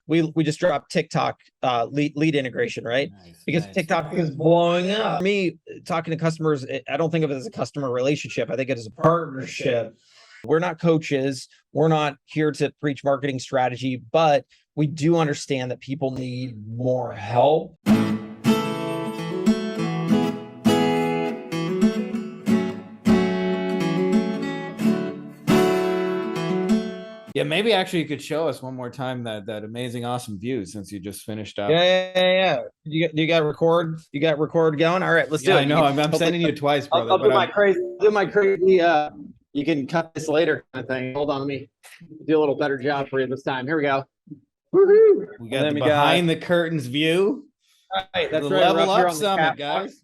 we just dropped TikTok lead integration, right? Nice, Because nice. TikTok is blowing up. For me, talking to customers, I don't think of it as a customer relationship. I think it is a partnership. We're not coaches. We're not here to preach marketing strategy, but we do understand that people need more help. Yeah, maybe actually you could show us one more time that amazing, awesome view since you just finished up. Yeah. You got record? You got record going? All right, let's do it. I know. I'm sending you twice, brother. I'll do my crazy. You can cut this later kind of thing. Hold on, let me do a little better job for you this time. Here we go. Woohoo! We got the behind the curtains view. All right, that's the right. Level Up Summit, guys.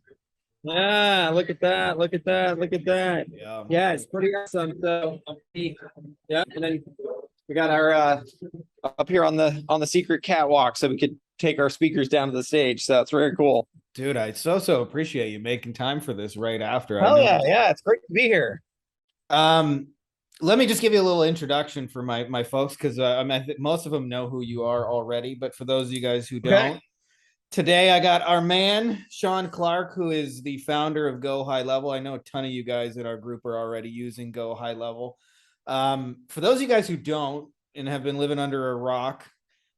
Yeah, look at that. Look at that. Look at that. Yeah, it's pretty awesome. So yeah, and then we got our up here on the secret catwalk so we could take our speakers down to the stage. So it's very cool. Dude, I so appreciate you making time for this right after. Hell yeah, it's great to be here. Let me just give you a little introduction for my folks, because I think most of them know who you are already, but for those of you guys who don't, today I got our man Shaun Clark, who is the founder of GoHighLevel. I know a ton of you guys in our group are already using GoHighLevel. For those of you guys who don't and have been living under a rock,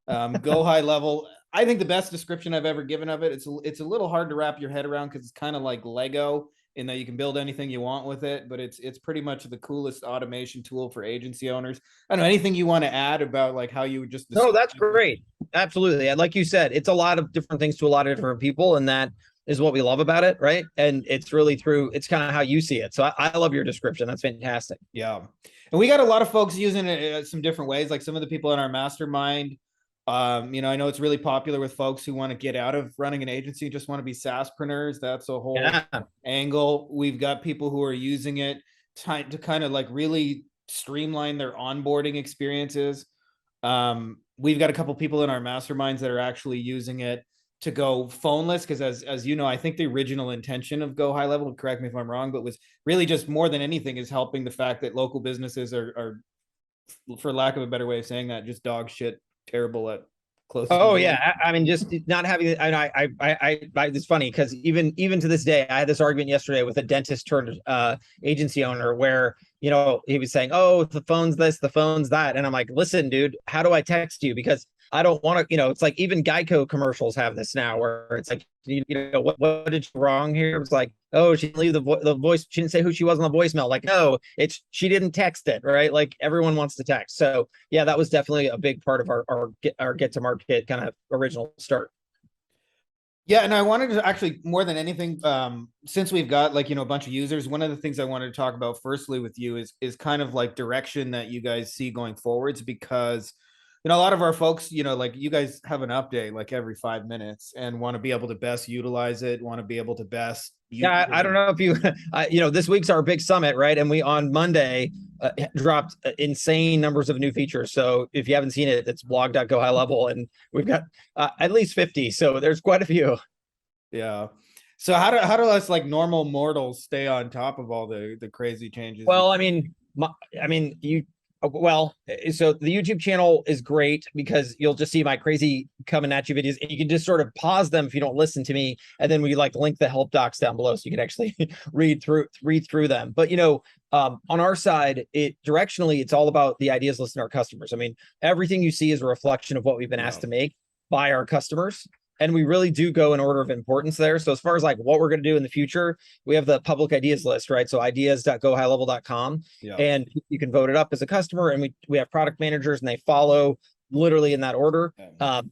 GoHighLevel, I think the best description I've ever given of it, it's a little hard to wrap your head around because it's kind of like Lego in that you can build anything you want with it, but it's pretty much the coolest automation tool for agency owners. I don't know, anything you want to add about like how you would just No, that's great. Absolutely. Like you said, it's a lot of different things to a lot of different people, and that is what we love about it, right? And it's really it's kind of how you see it. So I love your description. That's fantastic. Yeah. And we got a lot of folks using it some different ways. Like some of the people in our mastermind, I know it's really popular with folks who want to get out of running an agency, just want to be SaaSpreneurs. That's a whole angle. We've got people who are using it to kind of like really streamline their onboarding experiences. We've got a couple people in our masterminds that are actually using it to go phoneless, because as you know, I think the original intention of GoHighLevel, correct me if I'm wrong, but was really just more than anything is helping the fact that local businesses are, for lack of a better way of saying that, just dog shit terrible at close. Oh yeah, I mean, just not having. I it's funny because even to this day, I had this argument yesterday with a dentist turned agency owner where he was saying, "Oh, the phone's this, the phone's that," and I'm like, "Listen, dude, how do I text you? Because I don't want to." It's like even Geico commercials have this now, where it's like, what did you wrong here? It's like, oh, she didn't leave the voice. She didn't say who she was on the voicemail. Like, no, she didn't text it, right? Like everyone wants to text. So yeah, that was definitely a big part of our get to market kind of original start. Yeah, and I wanted to actually, more than anything, since we've got like a bunch of users, one of the things I wanted to talk about firstly with you is kind of like direction that you guys see going forwards, because a lot of our folks, like you guys have an update like every 5 minutes and want to be able to best utilize it, want to be able to best. I don't know if you, this week's our big summit, right? And we on Monday dropped insane numbers of new features. So if you haven't seen it, it's blog.GoHighLevel, and we've got at least 50. So there's quite a few. Yeah. So how do us like normal mortals stay on top of all the crazy changes? Well, so the YouTube channel is great because you'll just see my crazy coming at you videos, and you can just sort of pause them if you don't listen to me, and then we like link the help docs down below so you can actually read through them. But on our side, directionally, it's all about the ideas list to our customers. I mean, everything you see is a reflection of what we've been asked to make by our customers. And we really do go in order of importance there. So as far as like what we're going to do in the future, we have the public ideas list, right? So ideas.gohighlevel.com, and you can vote it up as a customer. And we have product managers, and they follow literally in that order.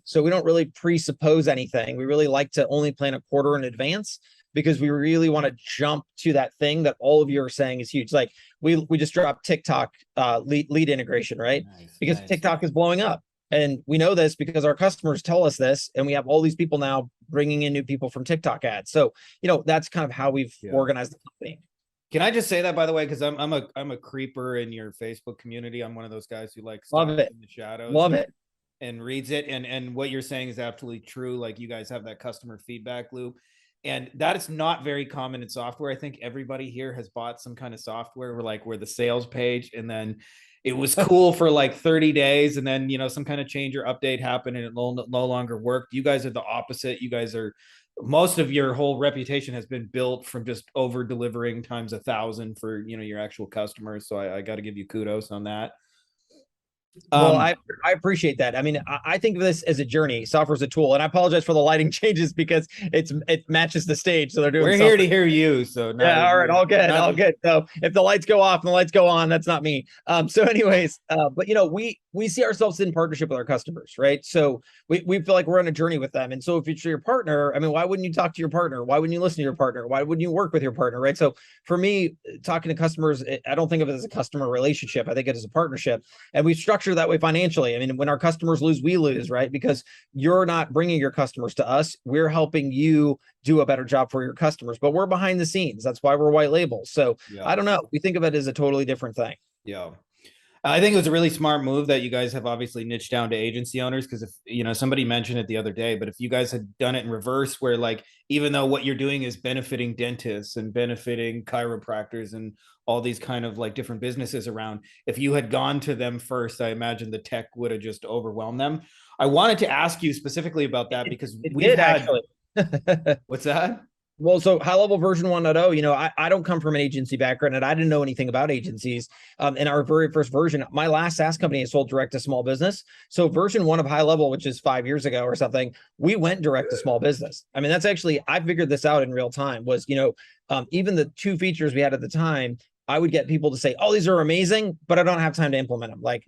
So we don't really presuppose anything. We really like to only plan a quarter in advance, because we really want to jump to that thing that all of you are saying is huge. Like we just dropped TikTok lead integration, right? Because TikTok is blowing up. And we know this because our customers tell us this, and we have all these people now bringing in new people from TikTok ads. So, that's kind of how we've organized the company. Can I just say that, by the way, because I'm a creeper in your Facebook community. I'm one of those guys who likes love it in the shadows. Love it. And reads it. And what you're saying is absolutely true. Like you guys have that customer feedback loop. And that is not very common in software. I think everybody here has bought some kind of software where the sales page, and then it was cool for like 30 days, and then some kind of change or update happened and it no longer worked. You guys are the opposite. You guys are, most of your whole reputation has been built from just over delivering times 1,000 for your actual customers. So I got to give you kudos on that. Well, I appreciate that. I mean, I think of this as a journey. Software is a tool, and I apologize for the lighting changes because it matches the stage, so they're doing. We're here to hear you, so yeah, all right, all good, all good. So if the lights go off and the lights go on, that's not me. So anyways, but we see ourselves in partnership with our customers, right? So we feel like we're on a journey with them, and so if it's your partner, I mean, why wouldn't you talk to your partner? Why wouldn't you listen to your partner? Why wouldn't you work with your partner, right? So for me, talking to customers, I don't think of it as a customer relationship. I think it as a partnership, and we structure that way financially. I mean, when our customers lose, we lose, right? Because you're not bringing your customers to us. We're helping you do a better job for your customers, but we're behind the scenes. That's why we're white labels. So I don't know. We think of it as a totally different thing. Yeah. I think it was a really smart move that you guys have obviously niched down to agency owners, because if somebody mentioned it the other day, but if you guys had done it in reverse, where like, even though what you're doing is benefiting dentists and benefiting chiropractors and all these kind of like different businesses around, if you had gone to them first, I imagine the tech would have just overwhelmed them. I wanted to ask you specifically about that because we've had actually. What's that? Well, so high level version 1.0, I don't come from an agency background and I didn't know anything about agencies. In our very first version, my last SaaS company is sold direct to small business. So version 1 of high level, which is 5 years ago or something, we went direct to small business. I mean, that's actually, I figured this out in real time, was, even the 2 features we had at the time, I would get people to say, oh, these are amazing, but I don't have time to implement them. Like,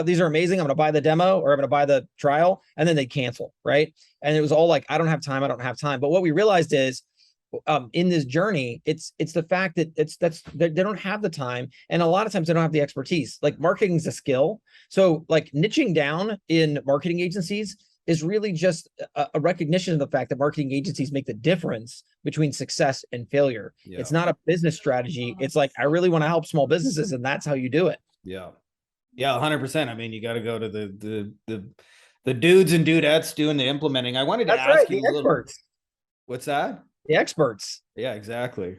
these are amazing. I'm going to buy the demo or I'm going to buy the trial, and then they cancel, right? And it was all like, I don't have time. But what we realized is, in this journey, it's the fact that they don't have the time, and a lot of times they don't have the expertise. Like, marketing is a skill. So like niching down in marketing agencies is really just a recognition of the fact that marketing agencies make the difference between success and failure. Yeah. It's not a business strategy. It's like, I really want to help small businesses, and that's how you do it. Yeah. Yeah, 100%. I mean, you got to go to the dudes and dudettes doing the implementing. I wanted to ask you a little. Experts. What's that? The experts. Yeah, exactly.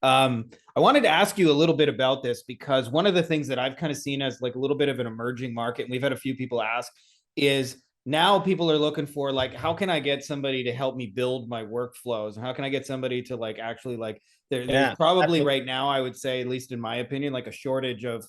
I wanted to ask you a little bit about this, because one of the things that I've kind of seen as like a little bit of an emerging market, and we've had a few people ask, is now people are looking for like, how can I get somebody to help me build my workflows? And how can I get somebody to like actually like, there's probably right now, I would say, at least in my opinion, like a shortage of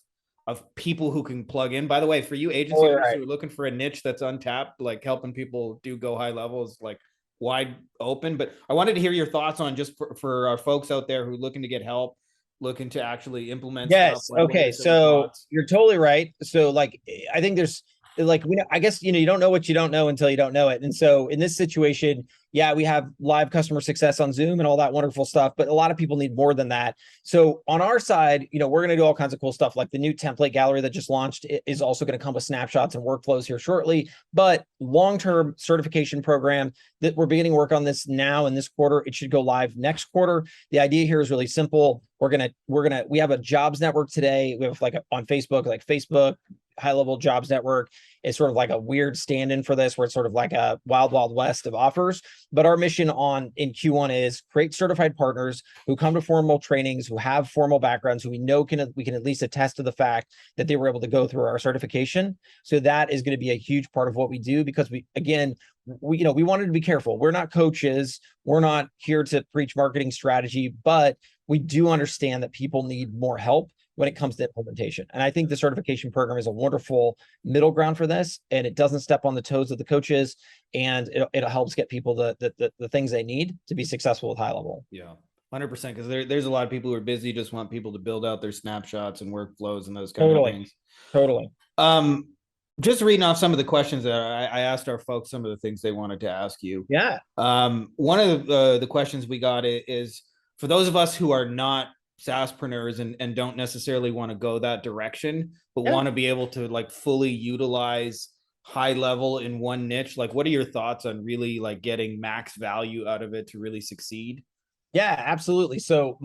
people who can plug in. By the way, for you agency owners who are looking for a niche that's untapped, like helping people do go high levels, like wide open. But I wanted to hear your thoughts on, just for our folks out there who are looking to get help, looking to actually implement stuff. Okay. So you're totally right. So like, I think there's like, I guess, you don't know what you don't know until you don't know it. And so in this situation, yeah, we have live customer success on Zoom and all that wonderful stuff, but a lot of people need more than that. So on our side, we're going to do all kinds of cool stuff. Like the new template gallery that just launched is also going to come with snapshots and workflows here shortly. But long-term certification program that we're beginning work on this now in this quarter. It should go live next quarter. The idea here is really simple. We have a jobs network today. We have on Facebook, like Facebook High Level Jobs Network is sort of like a weird stand-in for this, where it's sort of like a wild west of offers. But our mission in Q1 is create certified partners who come to formal trainings, who have formal backgrounds, who we know we can at least attest to the fact that they were able to go through our certification. So that is going to be a huge part of what we do, because we wanted to be careful. We're not coaches. We're not here to preach marketing strategy, but we do understand that people need more help when it comes to implementation. And I think the certification program is a wonderful middle ground for this, and it doesn't step on the toes of the coaches, and it helps get people the things they need to be successful with high level. Yeah, 100%. Because there's a lot of people who are busy, just want people to build out their snapshots and workflows and those kind of things. Totally. Just reading off some of the questions that I asked our folks, some of the things they wanted to ask you. Yeah. One of the questions we got is, for those of us who are not SaaSpreneurs and don't necessarily want to go that direction, but want to be able to like fully utilize high level in one niche, like what are your thoughts on really like getting max value out of it to really succeed? Yeah, absolutely. So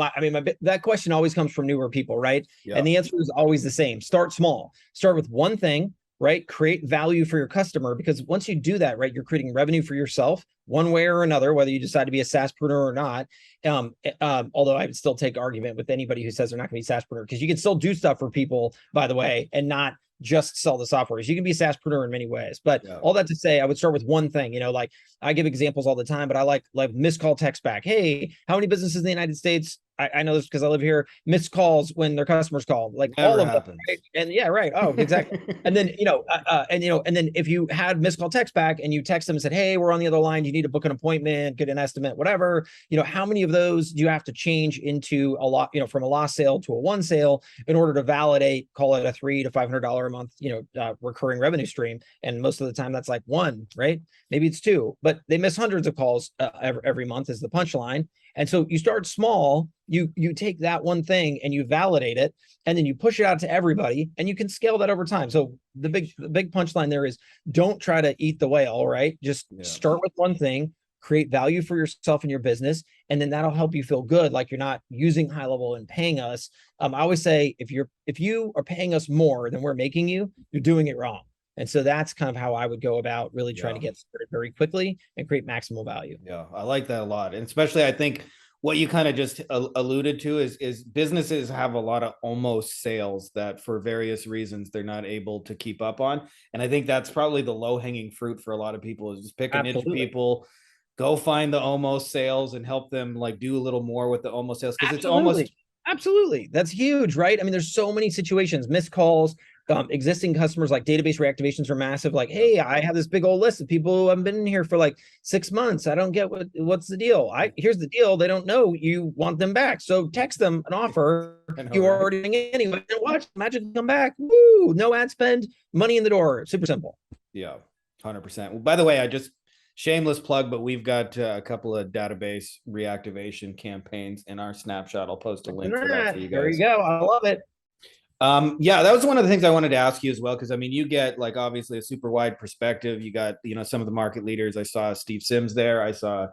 that question always comes from newer people, right? Yeah. And the answer is always the same. Start small. Start with one thing right? Create value for your customer, because once you do that, right, you're creating revenue for yourself one way or another, whether you decide to be a SaaSpreneur or not. Although I would still take argument with anybody who says they're not going to be SaaSpreneur, because you can still do stuff for people, by the way, and not just sell the software. You can be a SaaSpreneur in many ways. But all that to say, I would start with one thing. Like I give examples all the time, but I like missed call text back. Hey, how many businesses in the United States, I know this because I live here, missed calls when their customers call, like Never all of happens. them, right? And yeah, right. Oh, exactly. And then, and then if you had missed call text back and you text them and said, hey, we're on the other line, you need to book an appointment, get an estimate, whatever, how many of those do you have to change into a lot, from a lost sale to a won sale in order to validate, call it a $300 to $500 a month, recurring revenue stream. And most of the time that's like one, right? Maybe it's two, but they miss hundreds of calls every month is the punchline. And so you start small, you take that one thing and you validate it, and then you push it out to everybody, and you can scale that over time. So the big punchline there is, don't try to eat the whale, right? Just start with one thing, create value for yourself and your business, and then that'll help you feel good, like you're not using HighLevel and paying us. I always say, if you are paying us more than we're making you, you're doing it wrong. And so that's kind of how I would go about really trying to get started very quickly and create maximal value. Yeah, I like that a lot. And especially, I think what you kind of just alluded to is businesses have a lot of almost sales that for various reasons they're not able to keep up on. And I think that's probably the low hanging fruit for a lot of people, is just pick a niche people, go find the almost sales and help them like do a little more with the almost sales. Because it's almost. Absolutely. That's huge, right? I mean, there's so many situations, missed calls, existing customers, like database reactivations are massive. Like, hey, I have this big old list of people who have been in here for like 6 months. I don't get what's the deal. Here's the deal. They don't know you want them back. So text them an offer you are already doing anyway, and watch magic come back. Woo! No ad spend, money in the door. Super simple. Yeah, 100%. Well, by the way, shameless plug, but we've got a couple of database reactivation campaigns in our snapshot. I'll post a link for that for you guys. There you go. I love it. Yeah, that was one of the things I wanted to ask you as well, because I mean, you get like obviously a super wide perspective. You got, some of the market leaders. I saw Steve Sims there. I saw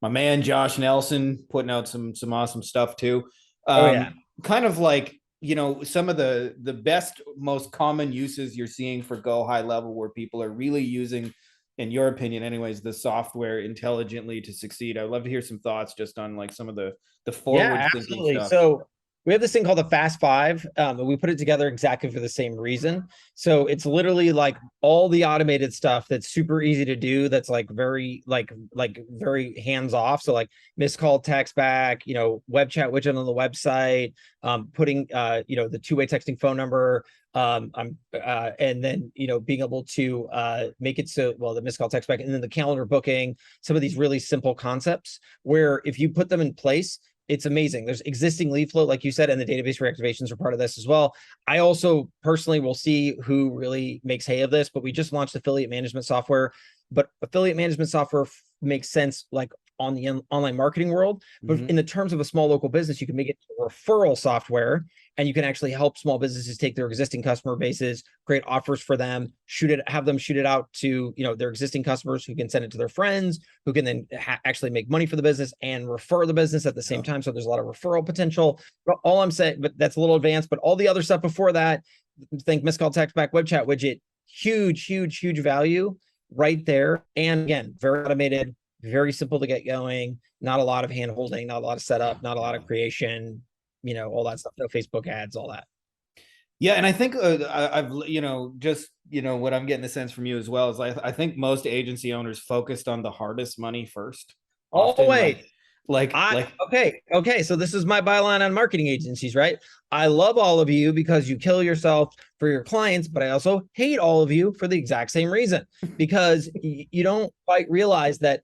my man Josh Nelson putting out some awesome stuff too. Kind of like, some of the best, most common uses you're seeing for GoHighLevel, where people are really using, in your opinion anyways, the software intelligently to succeed. I'd love to hear some thoughts just on like some of the forward thinking stuff. So we have this thing called the Fast Five. We put it together exactly for the same reason. So it's literally like all the automated stuff that's super easy to do. That's like very very hands off. So like missed call text back, web chat widget on the website, putting the two-way texting phone number, and then being able to make it so, well, the missed call text back, and then the calendar booking. Some of these really simple concepts where if you put them in place, it's amazing. There's existing lead flow, like you said, and the database reactivations are part of this as well. I also personally will see who really makes hay of this, but we just launched affiliate management software. But affiliate management software makes sense like on the online marketing world, but in the terms of a small local business, you can make it referral software, and you can actually help small businesses take their existing customer bases, create offers for them, have them shoot it out to their existing customers, who can send it to their friends, who can then actually make money for the business and refer the business at the same time. So there's a lot of referral potential. But all I'm saying, but that's a little advanced. But all the other stuff before that, think missed call text back, web chat widget, huge value right there. And again, very automated, very simple to get going, not a lot of hand holding, not a lot of setup, not a lot of creation, all that stuff, no Facebook ads, all that. Yeah. And I think I've, just, what I'm getting the sense from you as well is I think most agency owners focused on the hardest money first. Okay. So this is my byline on marketing agencies, right? I love all of you because you kill yourself for your clients, but I also hate all of you for the exact same reason, because you don't quite realize that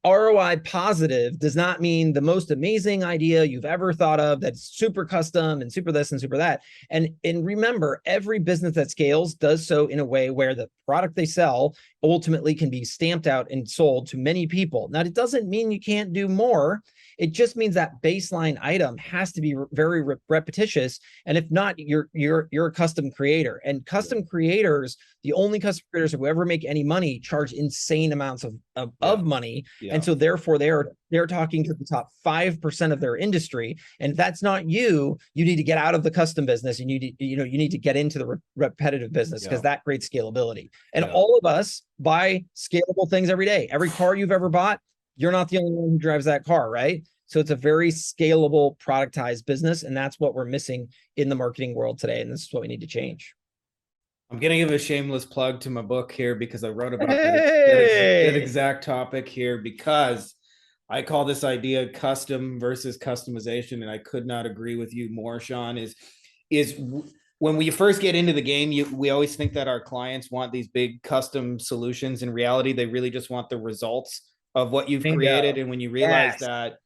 ROI positive does not mean the most amazing idea you've ever thought of that's super custom and super this and super that. And remember, every business that scales does so in a way where the product they sell ultimately can be stamped out and sold to many people. Now, it doesn't mean you can't do more. It just means that baseline item has to be very repetitious. And if not, you're a custom creator. And custom creators, the only custom creators who ever make any money, charge insane amounts of money. And so therefore they're they're talking to the top 5% of their industry. And if that's not you, you need to get out of the custom business. You need to, you need to get into the repetitive business, because that creates scalability. And all of us buy scalable things every day. Every car you've ever bought, you're not the only one who drives that car, right? So it's a very scalable, productized business. And that's what we're missing in the marketing world today. And this is what we need to change. I'm going to give a shameless plug to my book here, because I wrote about that exact topic here, because I call this idea custom versus customization. And I could not agree with you more, Shaun. Is when we first get into the game, we always think that our clients want these big custom solutions. In reality, they really just want the results of what you've created. And when you realize that,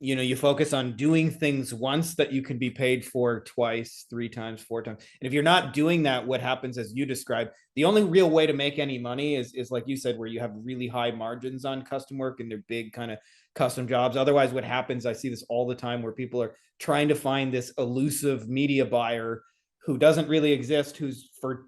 you focus on doing things once that you can be paid for twice, 3 times, 4 times. And if you're not doing that, what happens, as you described, the only real way to make any money is like you said, where you have really high margins on custom work and they're big kind of custom jobs. Otherwise, what happens, I see this all the time, where people are trying to find this elusive media buyer who doesn't really exist, who's for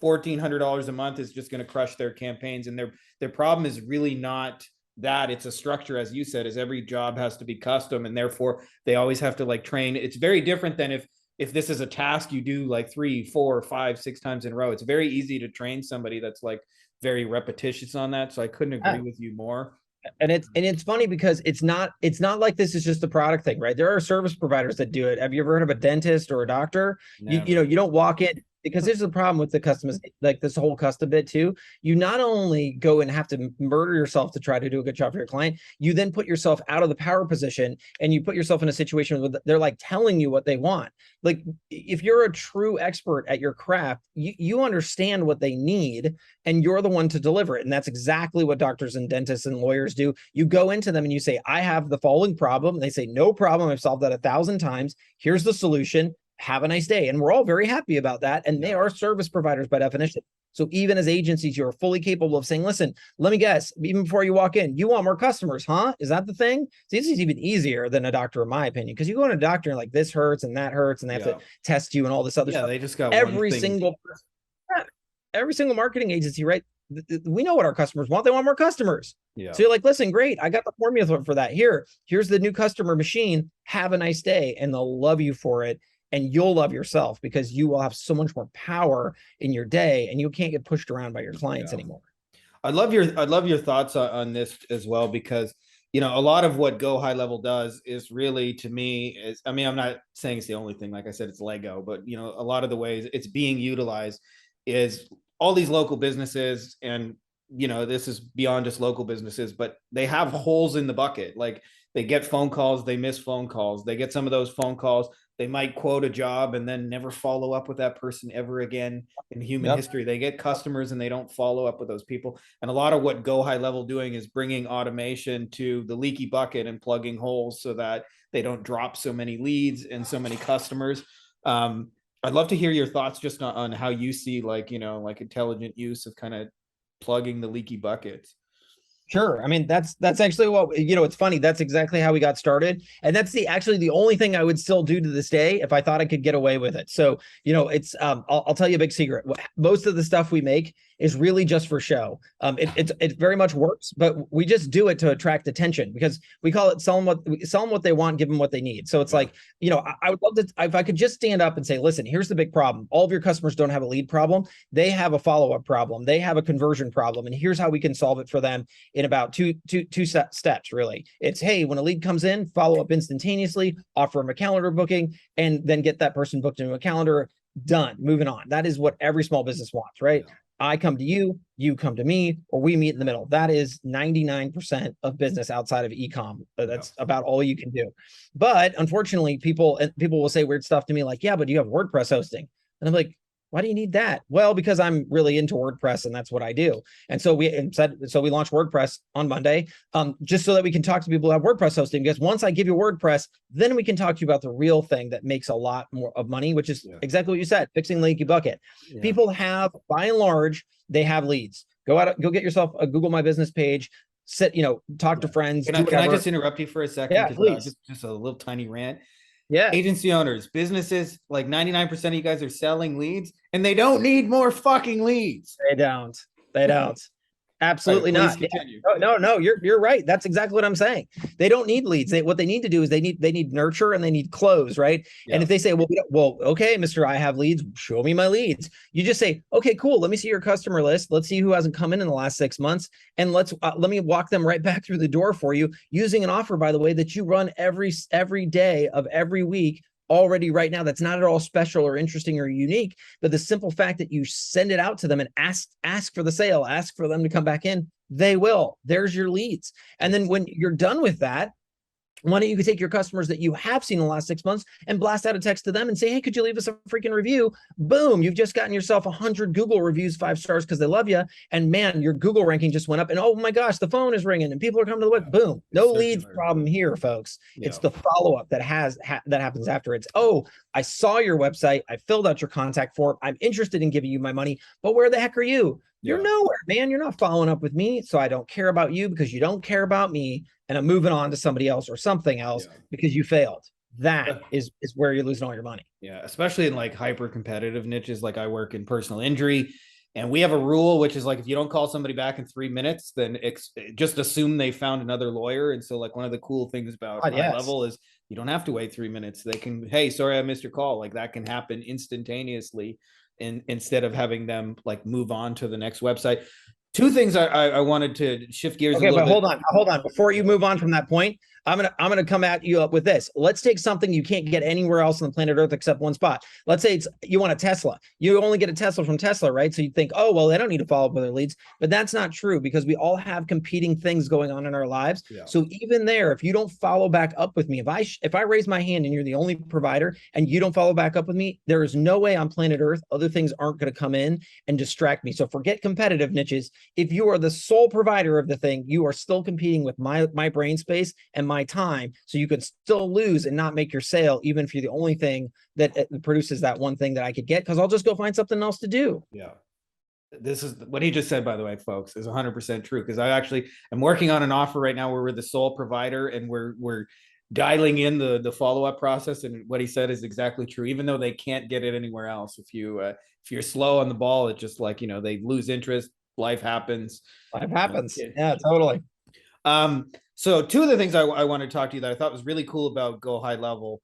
$1,400 a month is just going to crush their campaigns. And their problem is really not that. It's a structure, as you said, is every job has to be custom, and therefore they always have to like train. It's very different than if this is a task you do like 3, 4, 5, 6 times in a row. It's very easy to train somebody that's like very repetitious on that. So I couldn't agree with you more. And it's funny, because it's not like this is just a product thing, right? There are service providers that do it. Have you ever heard of a dentist or a doctor? You know, you don't walk in, because this is the problem with the customers, like this whole custom bit too. You not only go and have to murder yourself to try to do a good job for your client, you then put yourself out of the power position, and you put yourself in a situation where they're like telling you what they want. Like, if you're a true expert at your craft, you understand what they need, and you're the one to deliver it. And that's exactly what doctors and dentists and lawyers do. You go into them and you say, I have the following problem. And they say, no problem. I've solved that 1,000 times. Here's the solution. Have a nice day. And we're all very happy about that. And they are service providers by definition. So even as agencies, you're fully capable of saying, listen, let me guess, even before you walk in, you want more customers, huh? Is that the thing? So this is even easier than a doctor, in my opinion, because you go to a doctor and like, this hurts and that hurts, and they have to test you and all this other stuff. They just got every single marketing agency, right? We know what our customers want. They want more customers. So you're like, listen, great, I got the formula for that. Here's the new customer machine. Have a nice day. And they'll love you for it. And you'll love yourself, because you will have so much more power in your day, and you can't get pushed around by your clients anymore. I'd love your thoughts on this as well, because a lot of what GoHighLevel does is really, to me, I'm not saying it's the only thing. Like I said, it's Lego, but a lot of the ways it's being utilized is all these local businesses, and this is beyond just local businesses, but they have holes in the bucket. Like, they get phone calls, they miss phone calls, they get some of those phone calls, they might quote a job and then never follow up with that person ever again in human history. They get customers and they don't follow up with those people. And a lot of what GoHighLevel doing is bringing automation to the leaky bucket and plugging holes so that they don't drop so many leads and so many customers. I'd love to hear your thoughts just on how you see like intelligent use of kind of plugging the leaky buckets. Sure. I mean, that's actually what, it's funny. That's exactly how we got started. And that's actually the only thing I would still do to this day if I thought I could get away with it. So, it's, I'll tell you a big secret. Most of the stuff we make is really just for show. It very much works, but we just do it to attract attention, because we call it sell them what they want, give them what they need. So it's like, I would love to, if I could just stand up and say, listen, here's the big problem. All of your customers don't have a lead problem. They have a follow-up problem. They have a conversion problem. And here's how we can solve it for them in about two steps, really. It's, hey, when a lead comes in, follow up instantaneously, offer them a calendar booking, and then get that person booked into a calendar. Done. Moving on. That is what every small business wants, right? I come to you, you come to me, or we meet in the middle. That is 99% of business outside of e-com. That's about all you can do. But unfortunately, people will say weird stuff to me like, yeah, but you have WordPress hosting. And I'm like, why do you need that? Well, because I'm really into WordPress and that's what I do. And so we launched WordPress on Monday, just so that we can talk to people who have WordPress hosting. Because once I give you WordPress, then we can talk to you about the real thing that makes a lot more of money, which is exactly what you said, fixing leaky bucket. People have, by and large, they have leads. Go get yourself a Google My Business page. Talk to friends. Can I just interrupt you for a second? Yeah, please. Just a little tiny rant. Yeah. Agency owners, businesses, like 99% of you guys are selling leads, and they don't need more fucking leads. They don't. Absolutely Please not. continue. Yeah. No, you're right. That's exactly what I'm saying. They don't need leads. What they need to do is they need nurture and they need close, right? And if they say, well, okay, Mr. I have leads, show me my leads. You just say, okay, cool. Let me see your customer list. Let's see who hasn't come in the last 6 months, and let me walk them right back through the door for you using an offer, by the way, that you run every day of every week already right now. That's not at all special or interesting or unique, but the simple fact that you send it out to them and ask for the sale, ask for them to come back in, they will. There's your leads. And then when you're done with that, why don't you take your customers that you have seen in the last 6 months and blast out a text to them and say, hey, could you leave us a freaking review? Boom, you've just gotten yourself 100 Google reviews, 5 stars because they love you. And man, your Google ranking just went up. And oh my gosh, the phone is ringing and people are coming to the web. Boom, no leads problem here, folks. It's the follow-up that happens after. It's, oh, I saw your website. I filled out your contact form. I'm interested in giving you my money, but where the heck are you? You're nowhere, man. You're not following up with me. So I don't care about you because you don't care about me. And I'm moving on to somebody else or something else because you failed. That is where you're losing all your money. Yeah, especially in like hyper competitive niches. Like I work in personal injury, and we have a rule which is like if you don't call somebody back in 3 minutes, then just assume they found another lawyer. And so like one of the cool things about GoHighLevel is you don't have to wait 3 minutes. They can, hey, sorry I missed your call. Like that can happen instantaneously, instead of having them like move on to the next website. Two things I wanted to shift gears. Okay, but hold on. Before you move on from that point, I'm gonna come at you up with this. Let's take something you can't get anywhere else on the planet Earth except one spot. Let's say you want a Tesla. You only get a Tesla from Tesla, right? So you think, oh well, they don't need to follow up with their leads, but that's not true because we all have competing things going on in our lives. So even there, if you don't follow back up with me, if I raise my hand and you're the only provider and you don't follow back up with me, there is no way on planet Earth other things aren't going to come in and distract me. So forget competitive niches. If you are the sole provider of the thing, you are still competing with my brain space and my time. So you could still lose and not make your sale, even if you're the only thing that produces that one thing that I could get, because I'll just go find something else to do. Yeah. This is what he just said, by the way, folks, is 100% true. Because I'm working on an offer right now where we're the sole provider and we're dialing in the follow-up process. And what he said is exactly true, even though they can't get it anywhere else. If you're slow on the ball, it's just like, they lose interest. Life happens. Yeah, totally. So two of the things I want to talk to you that I thought was really cool about GoHighLevel.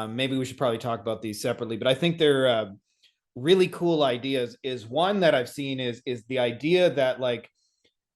Maybe we should probably talk about these separately, but I think they're really cool ideas. Is one that I've seen is the idea that like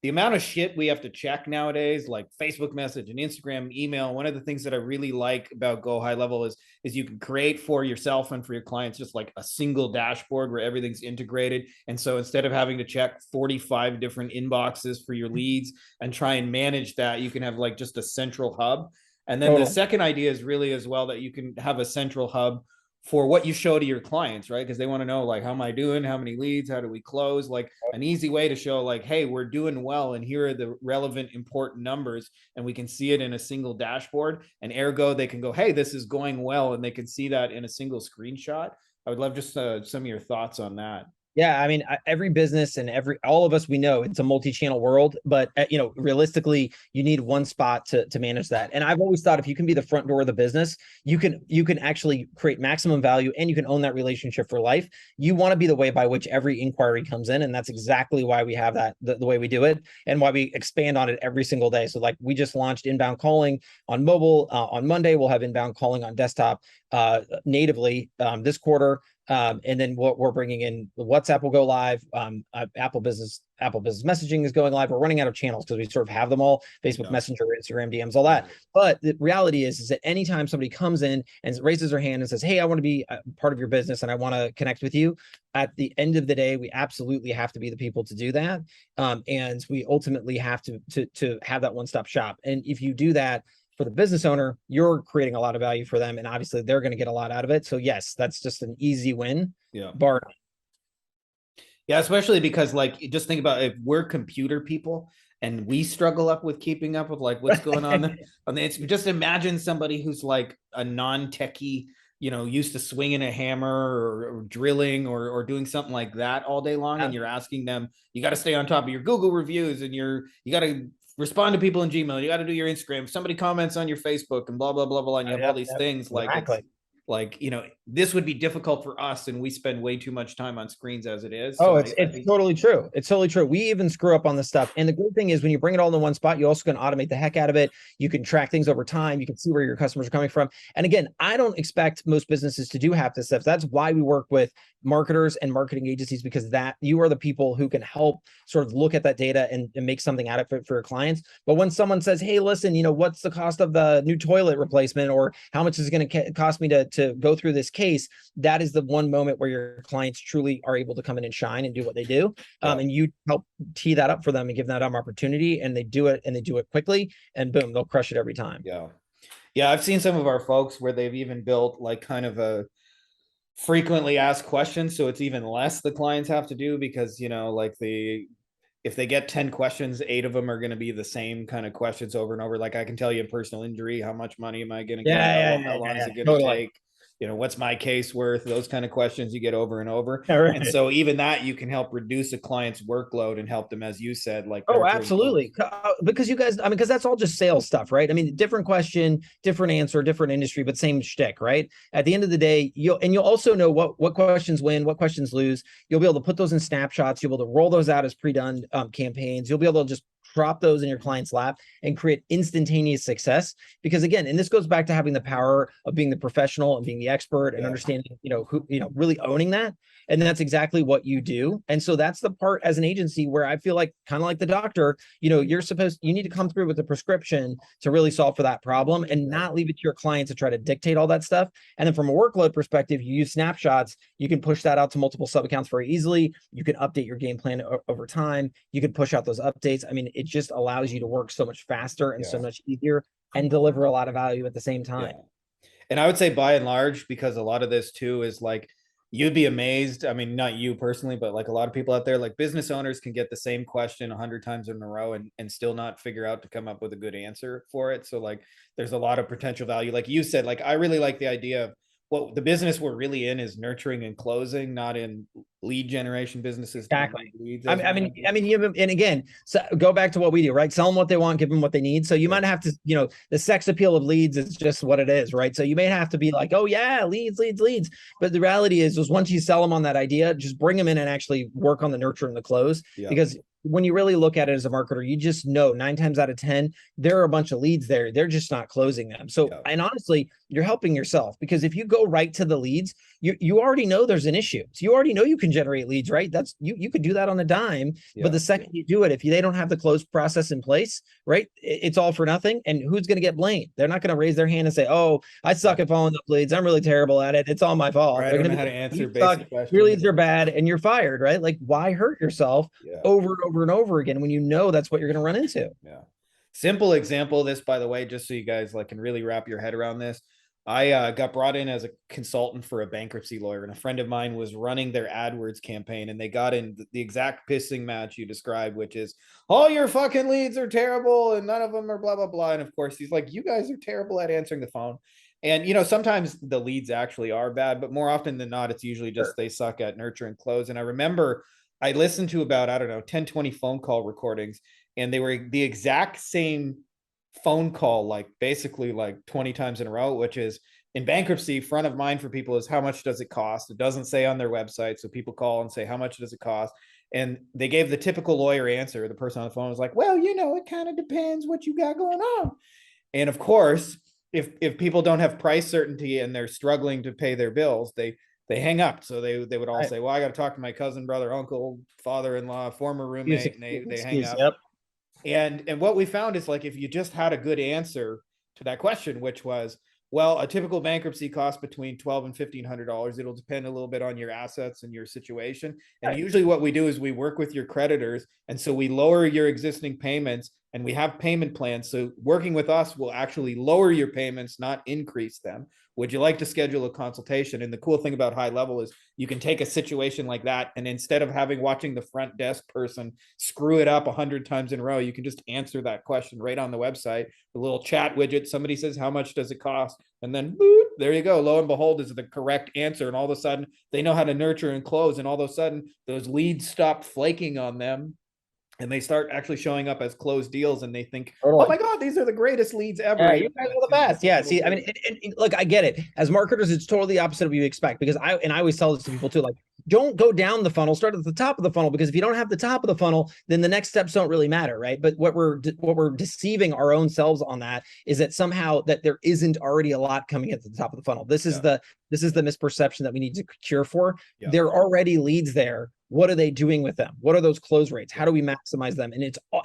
the amount of shit we have to check nowadays, like Facebook message and Instagram, email. One of the things that I really like about GoHighLevel is you can create for yourself and for your clients just like a single dashboard where everything's integrated. And so instead of having to check 45 different inboxes for your leads and try and manage that, you can have like just a central hub. And then the second idea is really as well that you can have a central hub for what you show to your clients, right? Because they want to know like, how am I doing? How many leads? How do we close? Like an easy way to show like, hey, we're doing well. And here are the relevant, important numbers. And we can see it in a single dashboard, and ergo they can go, hey, this is going well. And they can see that in a single screenshot. I would love just some of your thoughts on that. Yeah, I mean, every business and all of us, we know it's a multi-channel world, but realistically, you need one spot to manage that. And I've always thought if you can be the front door of the business, you can actually create maximum value and you can own that relationship for life. You want to be the way by which every inquiry comes in, and that's exactly why we have that the way we do it and why we expand on it every single day. So like we just launched inbound calling on mobile on Monday. We'll have inbound calling on desktop natively this quarter. And then what we're bringing in, WhatsApp will go live. Apple Business Messaging is going live. We're running out of channels because we sort of have them all: Facebook Messenger, Instagram DMs, all that. But the reality is that anytime somebody comes in and raises their hand and says, "Hey, I want to be a part of your business and I want to connect with you," at the end of the day, we absolutely have to be the people to do that. And we ultimately have to have that one-stop shop. And if you do that for the business owner, you're creating a lot of value for them, and obviously they're going to get a lot out of it. So yes, that's just an easy win. Bar. Yeah, especially because like just think about if we're computer people and we struggle up with keeping up with like what's going on. It's just imagine somebody who's like a non-techie, used to swinging a hammer or drilling or doing something like that all day long, and you're asking them, you got to stay on top of your Google reviews and you got to respond to people in Gmail. You got to do your Instagram. If somebody comments on your Facebook and blah, blah, blah, blah. And you have all these things like, this would be difficult for us, and we spend way too much time on screens as it is. Oh, So it's I it's think, totally true. It's totally true. We even screw up on this stuff. And the great thing is when you bring it all in one spot, you also can automate the heck out of it. You can track things over time. You can see where your customers are coming from. And again, I don't expect most businesses to do half this stuff. That's why we work with marketers and marketing agencies, because that you are the people who can help sort of look at that data and make something out of it for your clients. But when someone says, hey, listen, what's the cost of the new toilet replacement, or how much is it going to cost me to go through this case? That is the one moment where your clients truly are able to come in and shine and do what they do. And you help tee that up for them and give them that opportunity, and they do it quickly, and boom, they'll crush it every time. Yeah, I've seen some of our folks where they've even built like kind of a frequently asked questions, so it's even less the clients have to do, because like if they get 10 questions, 8 of them are going to be the same kind of questions over and over. Like, I can tell you personal injury, how much money am I going to get? How long is it going to take? What's my case worth? Those kind of questions you get over and over. Right. And so even that, you can help reduce a client's workload and help them, as you said, like. Oh, absolutely. Because you guys, because that's all just sales stuff, right? I mean, different question, different answer, different industry, but same shtick, right? At the end of the day, you'll also know what questions win, what questions lose. You'll be able to put those in snapshots. You'll be able to roll those out as pre-done campaigns. You'll be able to just drop those in your client's lap and create instantaneous success. Because again, and this goes back to having the power of being the professional and being the expert and understanding, who, really owning that. And that's exactly what you do. And so that's the part as an agency where I feel like, kind of like the doctor, you need to come through with a prescription to really solve for that problem, and not leave it to your client to try to dictate all that stuff. And then from a workload perspective, you use snapshots. You can push that out to multiple sub accounts very easily. You can update your game plan over time. You can push out those updates. I mean, it just allows you to work so much faster and so much easier, and deliver a lot of value at the same time. And I would say by and large, because a lot of this too is like, you'd be amazed. I mean, not you personally, but like a lot of people out there, like business owners can get the same question 100 times in a row and still not figure out to come up with a good answer for it. So like, there's a lot of potential value. Like you said, like, I really like the idea of what the business we're really in is nurturing and closing, not in lead generation businesses. Exactly. I mean, and again, so go back to what we do, right? Sell them what they want, give them what they need. So you might have to, the sex appeal of leads is just what it is, right? So you may have to be like, oh yeah, leads. But the reality is once you sell them on that idea, just bring them in and actually work on the nurture and the close. Because when you really look at it as a marketer, you just know 9 times out of 10, there are a bunch of leads there. They're just not closing them. So, and honestly, you're helping yourself, because if you go right to the leads, you already know there's an issue. So you already know you can generate leads, right? That's you could do that on a dime, but the second you do it, if they don't have the close process in place, right, it's all for nothing. And who's going to get blamed? They're not going to raise their hand and say, oh, I suck at following up leads. I'm really terrible at it. It's all my fault. Right, They're going to know how to answer basic questions. Your leads are bad and you're fired, right? Like, why hurt yourself over and over and over again when you know that's what you're going to run into? Simple example of this, by the way, just so you guys like can really wrap your head around this. I got brought in as a consultant for a bankruptcy lawyer, and a friend of mine was running their AdWords campaign, and they got in the exact pissing match you described, which is all your fucking leads are terrible and none of them are blah, blah, blah. And of course, he's like, you guys are terrible at answering the phone. And, sometimes the leads actually are bad, but more often than not, it's usually just they suck at nurture and close. And I remember I listened to about, 10, 20 phone call recordings, and they were the exact same phone call, like basically like 20 times in a row, which is in bankruptcy, front of mind for people is how much does it cost? It doesn't say on their website. So people call and say, how much does it cost? And they gave the typical lawyer answer. The person on the phone was like, well, it kind of depends what you got going on. And of course, if people don't have price certainty and they're struggling to pay their bills, they hang up. So they would all say, well, I got to talk to my cousin, brother, uncle, father-in-law, former roommate, and they hang up. And what we found is, like, if you just had a good answer to that question, which was, well, a typical bankruptcy costs between $1,200 and $1,500. It'll depend a little bit on your assets and your situation. And usually what we do is we work with your creditors. And so we lower your existing payments, and we have payment plans. So working with us will actually lower your payments, not increase them. Would you like to schedule a consultation? And the cool thing about High Level is you can take a situation like that, and instead of watching the front desk person screw it up 100 times in a row, you can just answer that question right on the website. The little chat widget, somebody says, how much does it cost? And then boop, there you go. Lo and behold, is the correct answer. And all of a sudden they know how to nurture and close. And all of a sudden those leads stop flaking on them. and they start actually showing up as closed deals, and they think, oh Totally. my God, these are the greatest leads ever. Yeah, you guys are the best. Yeah. See, I mean, look, I get it. As marketers, it's totally the opposite of what you expect, because I always tell this to people too, like, don't go down the funnel, start at the top of the funnel, because if you don't have the top of the funnel, then the next steps don't really matter, right? But what we're deceiving our own selves on that is that somehow that there isn't already a lot coming at the top of the funnel. This is the misperception that we need to cure for. Yeah. There are already leads there. What are they doing with them? What are those close rates? How do we maximize them?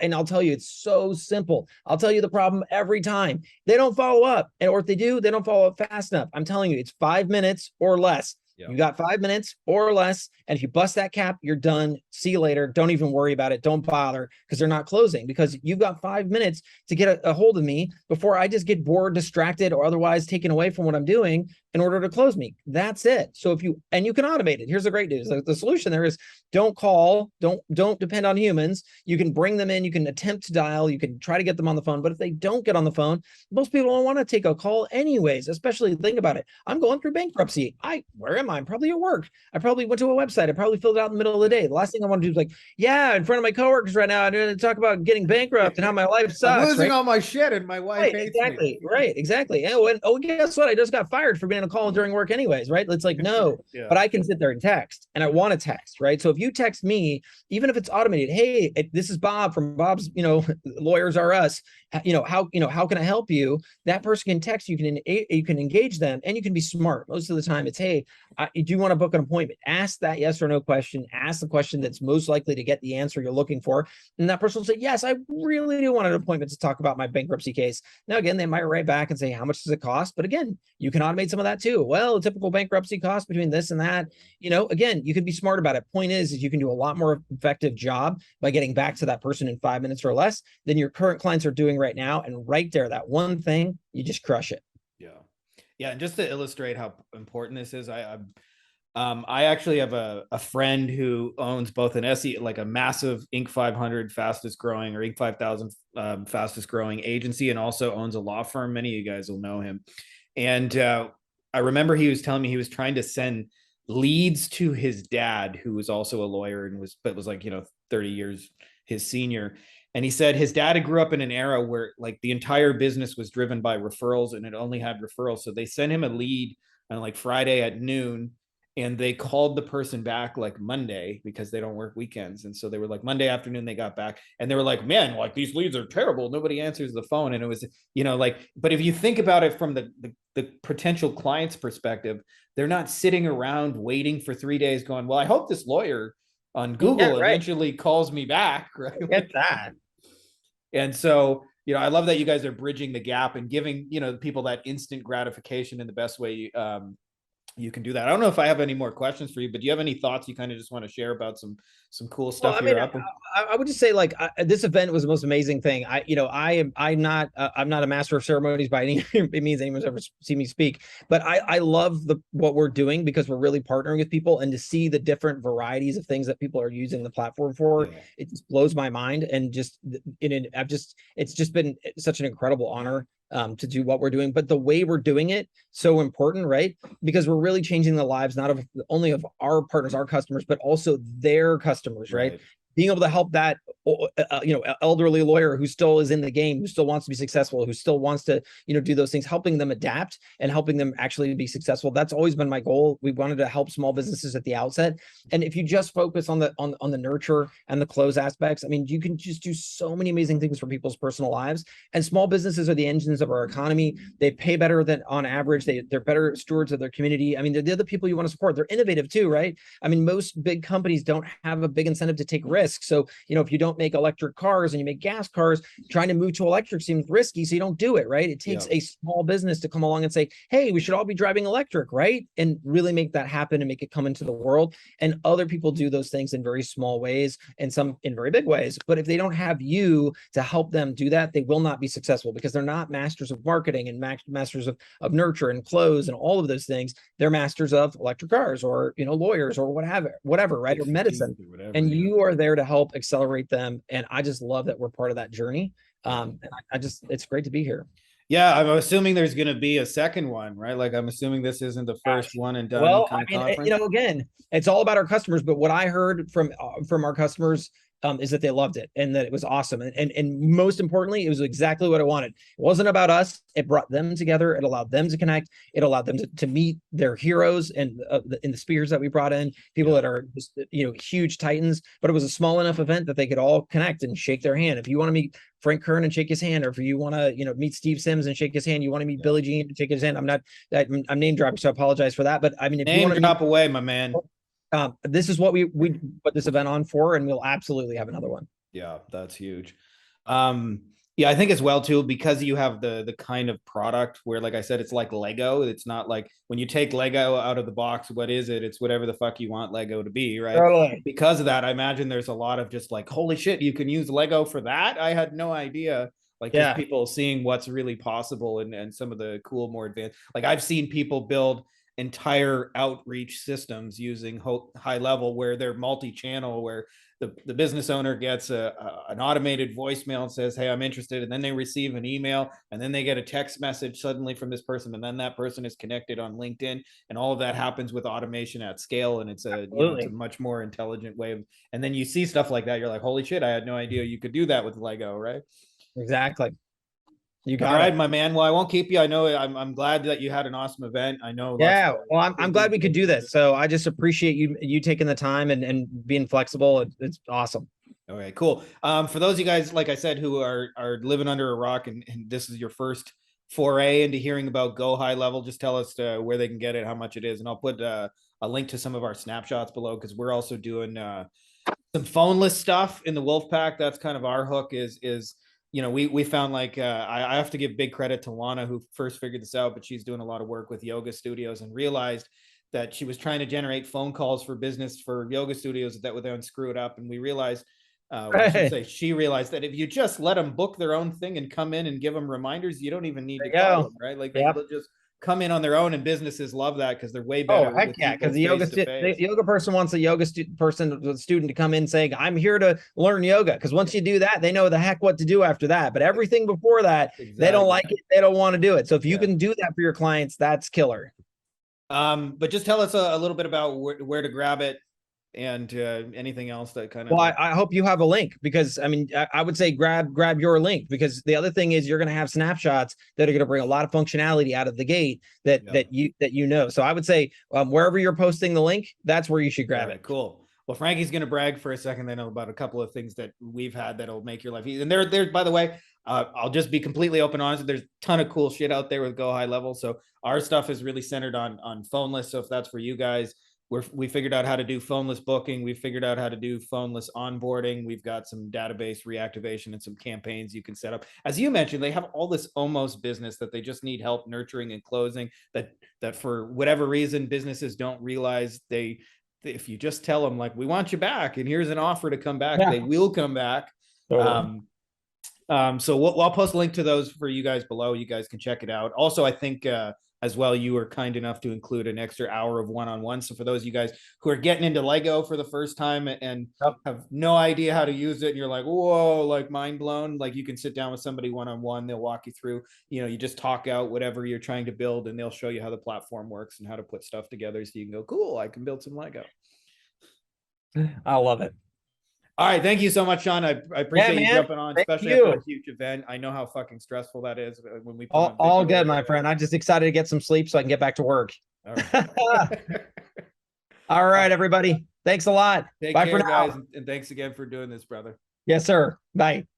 And I'll tell you, it's so simple. I'll tell you the problem every time. They don't follow up. And or if they do, they don't follow up fast enough. I'm telling you, it's 5 minutes or less. Yeah. You got 5 minutes or less. And if you bust that cap, you're done. See you later. Don't even worry about it. Don't bother, because they're not closing, because you've got 5 minutes to get a hold of me before I just get bored, distracted, or otherwise taken away from what I'm doing in order to close me. That's it. So you can automate it. Here's the great news. The solution there is don't call, don't depend on humans. You can bring them in, you can attempt to dial, you can try to get them on the phone. But if they don't get on the phone, most people don't want to take a call anyways, especially think about it. I'm going through bankruptcy. Where am I? I'm probably at work. I probably went to a website. I probably filled it out in the middle of the day. The last thing I want to do is like, yeah, in front of my coworkers right now, I'm going to talk about getting bankrupt and how my life sucks. I'm losing right? all my shit and my wife hates exactly, me. Right, exactly. And guess what? I just got fired for being on a call during work anyways, right? It's like, no, Yeah. but I can sit there and text, and I want to text, right? So if you text me, even if it's automated, hey, this is Bob from Bob's, Lawyers Are Us. How can I help you? That person can text, you can engage them, and you can be smart. Most of the time it's, hey, do you want to book an appointment? Ask that yes or no question. Ask the question that's most likely to get the answer you're looking for. And that person will say, yes, I really do want an appointment to talk about my bankruptcy case. Now, again, they might write back and say, how much does it cost? But again, you can automate some of that too. Well, a typical bankruptcy cost between this and that, again, you can be smart about it. Point is you can do a lot more effective job by getting back to that person in 5 minutes or less than your current clients are doing right now. And right there, that one thing, you just crush it. Yeah. Yeah. And just to illustrate how important this is, I actually have a friend who owns both an SE, like a massive Inc. 500 fastest growing, or Inc. 5000 fastest growing agency, and also owns a law firm. Many of you guys will know him. And I remember he was telling me he was trying to send leads to his dad, who was also a lawyer and was like, 30 years his senior. And he said his dad grew up in an era where like the entire business was driven by referrals, and it only had referrals. So they sent him a lead on like Friday at noon, and they called the person back like Monday, because they don't work weekends. And so they were like, Monday afternoon, they got back, and they were like, man, like these leads are terrible. Nobody answers the phone. And it was, but if you think about it from the potential client's perspective, they're not sitting around waiting for 3 days going, well, I hope this lawyer on Google eventually calls me back. Right. Get that. And so, I love that you guys are bridging the gap and giving, people that instant gratification in the best way you can do that. I don't know if I have any more questions for you, but do you have any thoughts you kind of just want to share about some cool stuff? I would just say, like, this event was the most amazing thing. I'm not a master of ceremonies by any means anyone's ever seen me speak, but I love what we're doing, because we're really partnering with people, and to see the different varieties of things that people are using the platform for, it just blows my mind. And it's just been such an incredible honor to do what we're doing, but the way we're doing it, so important, right? Because we're really changing the lives, not only of our partners, our customers, but also their customers, right? Being able to help that, elderly lawyer who still is in the game, who still wants to be successful, who still wants to, do those things, helping them adapt and helping them actually be successful. That's always been my goal. We wanted to help small businesses at the outset. And if you just focus on the nurture and the close aspects, I mean, you can just do so many amazing things for people's personal lives. And small businesses are the engines of our economy. They pay better than on average. They're better stewards of their community. I mean, they're the people you want to support. They're innovative too, right? I mean, most big companies don't have a big incentive to take risks. So, if you don't make electric cars and you make gas cars, trying to move to electric seems risky. So you don't do it, right? It takes a small business to come along and say, hey, we should all be driving electric, right? And really make that happen and make it come into the world. And other people do those things in very small ways and some in very big ways. But if they don't have you to help them do that, they will not be successful, because they're not masters of marketing and masters of nurture and close and all of those things. They're masters of electric cars, or, lawyers, or whatever, right? Or medicine. And you are there to help accelerate them. And I just love that we're part of that journey. And it's great to be here. Yeah, I'm assuming there's going to be a second one, right? Like, I'm assuming this isn't the first one and done. Well, I mean, again, it's all about our customers. But what I heard from our customers is that they loved it and that it was awesome. And most importantly, it was exactly what I wanted. It wasn't about us. It brought them together. It allowed them to connect. It allowed them to meet their heroes and in the speakers that we brought in, people that are just, huge titans. But it was a small enough event that they could all connect and shake their hand. If you want to meet Frank Kern and shake his hand, or if you want to, meet Steve Sims and shake his hand, you want to meet Billie Jean and shake his hand. I'm name dropping, so I apologize for that. But I mean, if you want to drop away, my man. This is what we put this event on for, and we'll absolutely have another one. Yeah, that's huge. Yeah, I think as well too, because you have the kind of product where, like I said, it's like Lego. It's not like when you take Lego out of the box, what is it? It's whatever the fuck you want Lego to be, right? Totally. Because of that, I imagine there's a lot of just like, holy shit, you can use Lego for that. I had no idea. Like, just people seeing what's really possible and some of the cool, more advanced. Like, I've seen people build entire outreach systems using GoHighLevel where they're multi-channel, where the business owner gets an automated voicemail and says, hey, I'm interested. And then they receive an email, and then they get a text message suddenly from this person. And then that person is connected on LinkedIn, and all of that happens with automation at scale. And it's it's a much more intelligent way of, and then you see stuff like that. You're like, holy shit, I had no idea you could do that with Lego, right? Exactly. You got all right, my man. Well, I won't keep you. I know I'm glad that you had an awesome event. I know. Yeah. Well, I'm glad we could do this. So I just appreciate you taking the time and being flexible. It's awesome. All right, cool. For those of you guys, like I said, who are living under a rock and this is your first foray into hearing about GoHighLevel, just tell us where they can get it, how much it is, and I'll put a link to some of our snapshots below, because we're also doing some phoneless stuff in the Wolfpack. That's kind of our hook. Is we found, like, I have to give big credit to Lana, who first figured this out, but she's doing a lot of work with yoga studios and realized that she was trying to generate phone calls for business for yoga studios that would then screw it up. And we realized, she realized that if you just let them book their own thing and come in and give them reminders, you don't even need to call them, right? Like, they'll just come in on their own, and businesses love that because they're way better. Oh, heck yeah. Because the yoga person wants a yoga student to come in saying, I'm here to learn yoga. Because once you do that, they know the heck what to do after that. But everything before that, they don't like it. They don't want to do it. So if you can do that for your clients, that's killer. But just tell us a little bit about where to grab it, and anything else that kind of. Well, I hope you have a link, because I mean, I would say grab your link, because the other thing is you're going to have snapshots that are going to bring a lot of functionality out of the gate that you know. So I would say wherever you're posting the link, that's where you should grab it. Cool. Well, Frankie's going to brag for a second. They know about a couple of things that we've had that'll make your life easy. And there, by the way, I'll just be completely open honest. There's a ton of cool shit out there with GoHighLevel. So our stuff is really centered on phoneless. So if that's for you guys, we figured out how to do phoneless booking. We figured out how to do phoneless onboarding. We've got some database reactivation and some campaigns you can set up. As you mentioned, they have all this almost business that they just need help nurturing and closing, that for whatever reason, businesses don't realize if you just tell them, like, we want you back and here's an offer to come back, they will come back. Totally. So I'll post a link to those for you guys below. You guys can check it out. Also, I think as well, you were kind enough to include an extra hour of one-on-one. So for those of you guys who are getting into Lego for the first time and have no idea how to use it, and you're like, whoa, like mind blown, like, you can sit down with somebody one-on-one. They'll walk you through, you just talk out whatever you're trying to build, and they'll show you how the platform works and how to put stuff together so you can go, cool, I can build some Lego. I love it. All right. Thank you so much, Shaun. I appreciate you jumping on, especially after a huge event. I know how fucking stressful that is when we all good, my friend. I'm just excited to get some sleep so I can get back to work. All right, all right, everybody. Thanks a lot. Bye for now, guys. And thanks again for doing this, brother. Yes, sir. Bye.